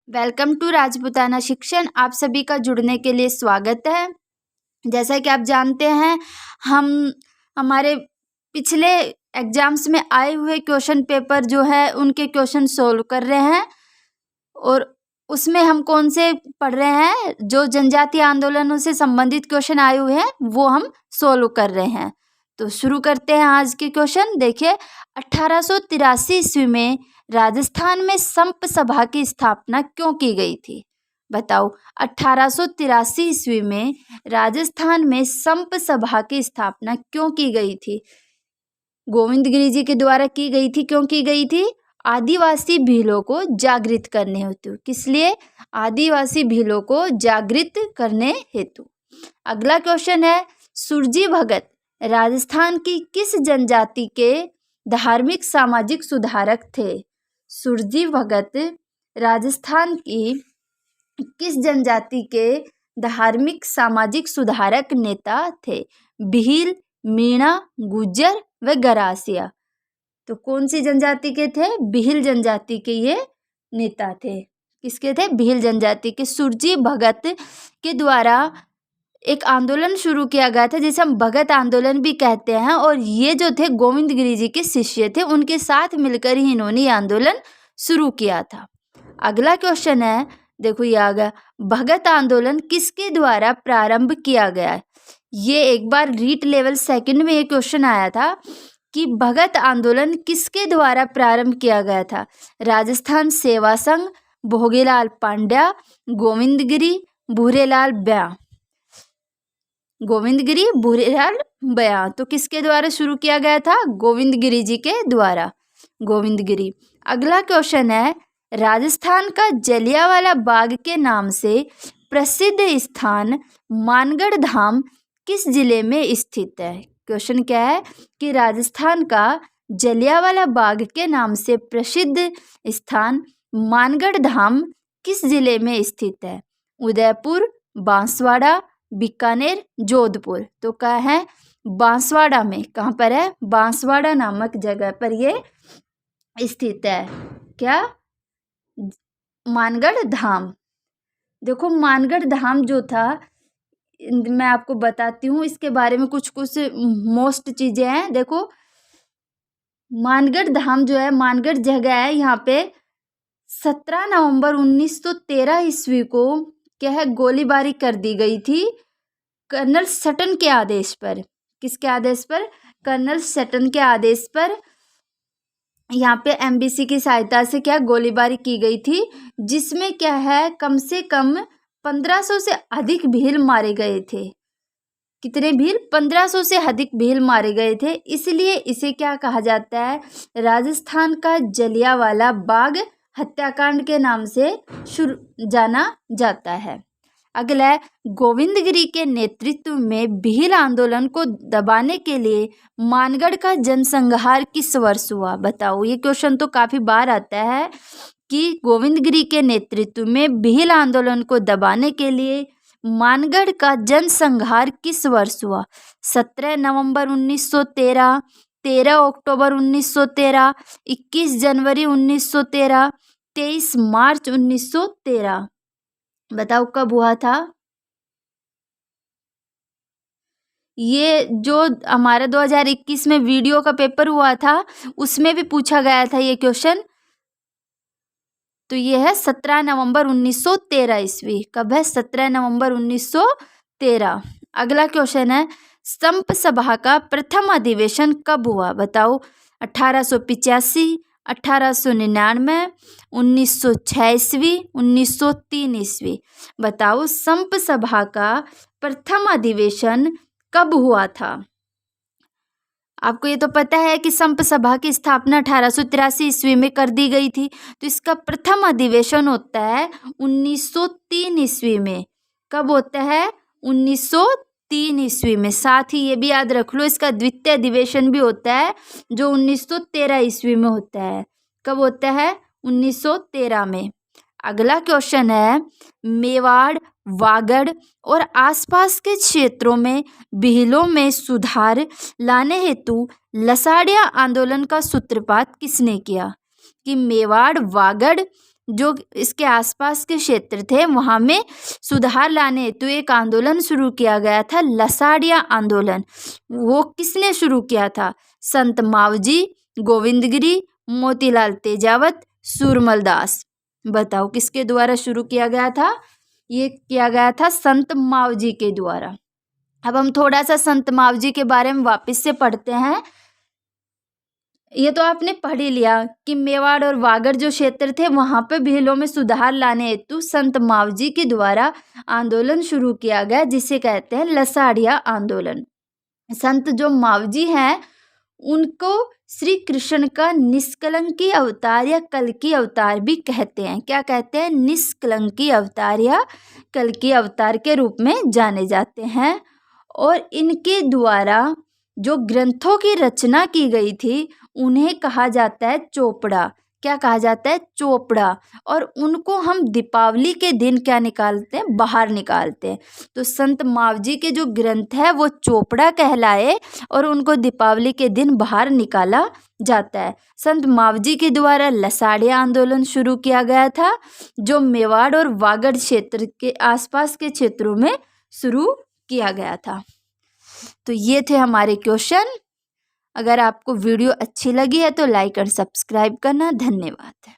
Welcome to Rajputana शिक्षण। आप सभी का जुड़ने के लिए स्वागत है। जैसा कि आप जानते हैं, हम हमारे पिछले एग्जाम्स में आए हुए क्वेश्चन पेपर जो है उनके क्वेश्चन सोल्व कर रहे हैं और उसमें हम कौन से पढ़ रहे हैं, जो जनजातीय आंदोलनों से संबंधित क्वेश्चन आए हुए हैं वो हम सोल्व कर रहे हैं। तो शुरू करते हैं आज के क्वेश्चन। देखिए, 1883 ईस्वी में राजस्थान में संप सभा की स्थापना क्यों की गई थी? बताओ, 1883 ईस्वी में राजस्थान में संप सभा की स्थापना क्यों की गई थी? गोविंदगिरी जी के द्वारा की गई थी। क्यों की गई थी? आदिवासी भीलों को जागृत करने हेतु। किस लिए? आदिवासी भीलों को जागृत करने हेतु। अगला क्वेश्चन है, सुरजी भगत राजस्थान की किस जनजाति के धार्मिक सामाजिक सुधारक थे? सुरजी भगत राजस्थान की किस जनजाति के धार्मिक सामाजिक सुधारक नेता थे? भील, मीणा, गुज्जर व गरासिया। तो कौन सी जनजाति के थे? भील जनजाति के ये नेता थे। किसके थे? भील जनजाति के। सुरजी भगत के द्वारा एक आंदोलन शुरू किया गया था जिसे हम भगत आंदोलन भी कहते हैं, और ये जो थे गोविंदगिरी जी के शिष्य थे, उनके साथ मिलकर ही इन्होंने ये आंदोलन शुरू किया था। अगला क्वेश्चन है, देखो ये आ गया, भगत आंदोलन किसके द्वारा प्रारंभ किया गया? ये एक बार रीट लेवल सेकंड में ये क्वेश्चन आया था कि भगत आंदोलन किसके द्वारा प्रारंभ किया गया था? राजस्थान सेवा संघ, भोगीलाल पांड्या, गोविंदगिरी, भूरेलाल ब्याह। गोविंदगिरी, भूरेलाल ब्याह। तो किसके द्वारा शुरू किया गया था? गोविंदगिरी जी के द्वारा। गोविंदगिरी। अगला क्वेश्चन है, राजस्थान का जलियांवाला बाग के नाम से प्रसिद्ध स्थान मानगढ़ धाम किस जिले में स्थित है? क्वेश्चन क्या है कि राजस्थान का जलियांवाला बाग के नाम से प्रसिद्ध स्थान मानगढ़ धाम किस जिले में स्थित है? उदयपुर, बांसवाड़ा, बीकानेर, जोधपुर। तो क्या है? बांसवाड़ा में। कहाँ पर है? बांसवाड़ा नामक जगह पर ये स्थित है। क्या? मानगढ़ धाम। देखो, मानगढ़ धाम जो था, मैं आपको बताती हूँ इसके बारे में कुछ मोस्ट चीजें हैं। देखो, मानगढ़ धाम जो है, मानगढ़ जगह है, यहाँ पे 17 नवंबर 1913 ईस्वी को क्या है, गोलीबारी कर दी गई थी कर्नल सटन के आदेश पर। किसके आदेश पर? कर्नल सटन के आदेश पर यहाँ पे एमबीसी की सहायता से क्या गोलीबारी की गई थी, जिसमें क्या है, कम से कम 1500 से अधिक भील मारे गए थे। कितने भील? 1500 से अधिक भील मारे गए थे। इसलिए इसे क्या कहा जाता है? राजस्थान का जलियांवाला बाग हत्याकांड के नाम से जाना जाता है। अगला है, गोविंदगिरी के नेतृत्व में भील आंदोलन को दबाने के लिए मानगढ़ का जनसंहार किस वर्ष हुआ? बताओ, ये क्वेश्चन तो काफी बार आता है कि गोविंदगिरी के नेतृत्व में भील आंदोलन को दबाने के लिए मानगढ़ का जनसंहार किस वर्ष हुआ? 17 नवंबर 1913, 13 अक्टूबर 1913, 21 जनवरी 1913, 23 मार्च 1913। बताओ कब हुआ था? ये जो हमारा 2021 में वीडियो का पेपर हुआ था उसमें भी पूछा गया था ये क्वेश्चन। तो ये है 17 नवंबर 1913 ईस्वी। कब है? 17 नवंबर 1913। अगला क्वेश्चन है, संप सभा का प्रथम अधिवेशन कब हुआ? बताओ, 1885, 1899, 1906 ईस्वी, 1903 ईस्वी। बताओ, संप सभा का प्रथम अधिवेशन कब हुआ था? आपको ये तो पता है कि संप सभा की स्थापना 1883 ईस्वी में कर दी गई थी। तो इसका प्रथम अधिवेशन होता है 1903 ईस्वी में। कब होता है? 1903 ईस्वी में। साथ ही ये भी याद रख लो, इसका द्वितीय अधिवेशन भी होता है जो 1913 ईस्वी में होता है। कब होता है? 1913 में। अगला क्वेश्चन है, मेवाड़, वागड़ और आसपास के क्षेत्रों में भीलों में सुधार लाने हेतु लसाड़िया आंदोलन का सूत्रपात किसने किया? कि मेवाड़, वागड़ जो इसके आसपास के क्षेत्र थे वहाँ में सुधार लाने हेतु एक आंदोलन शुरू किया गया था, लसाड़िया आंदोलन। वो किसने शुरू किया था? संत मावजी, गोविंदगिरी, मोतीलाल तेजावत, सूरमल दास। बताओ किसके द्वारा शुरू किया गया था? ये किया गया था संत मावजी के द्वारा। अब हम थोड़ा सा संत मावजी के बारे में वापस से पढ़ते हैं। ये तो आपने पढ़ ही लिया कि मेवाड़ और वागड़ जो क्षेत्र थे वहाँ पे भीलों में सुधार लाने हेतु संत मावजी के द्वारा आंदोलन शुरू किया गया, जिसे कहते हैं लसाड़िया आंदोलन। संत जो मावजी हैं उनको श्री कृष्ण का निष्कलंकी अवतार या कल्कि अवतार भी कहते हैं। क्या कहते हैं? निष्कलंकी अवतार या कल्कि अवतार के रूप में जाने जाते हैं। और इनके द्वारा जो ग्रंथों की रचना की गई थी उन्हें कहा जाता है चोपड़ा। क्या कहा जाता है? चोपड़ा। और उनको हम दीपावली के दिन क्या निकालते हैं? बाहर निकालते हैं। तो संत मावजी के जो ग्रंथ है वो चोपड़ा कहलाए और उनको दीपावली के दिन बाहर निकाला जाता है। संत मावजी के द्वारा लसाड़िया आंदोलन शुरू किया गया था, जो मेवाड़ और वागड़ क्षेत्र के आसपास के क्षेत्रों में शुरू किया गया था। तो ये थे हमारे क्वेश्चन। अगर आपको वीडियो अच्छी लगी है तो लाइक और सब्सक्राइब करना। धन्यवाद।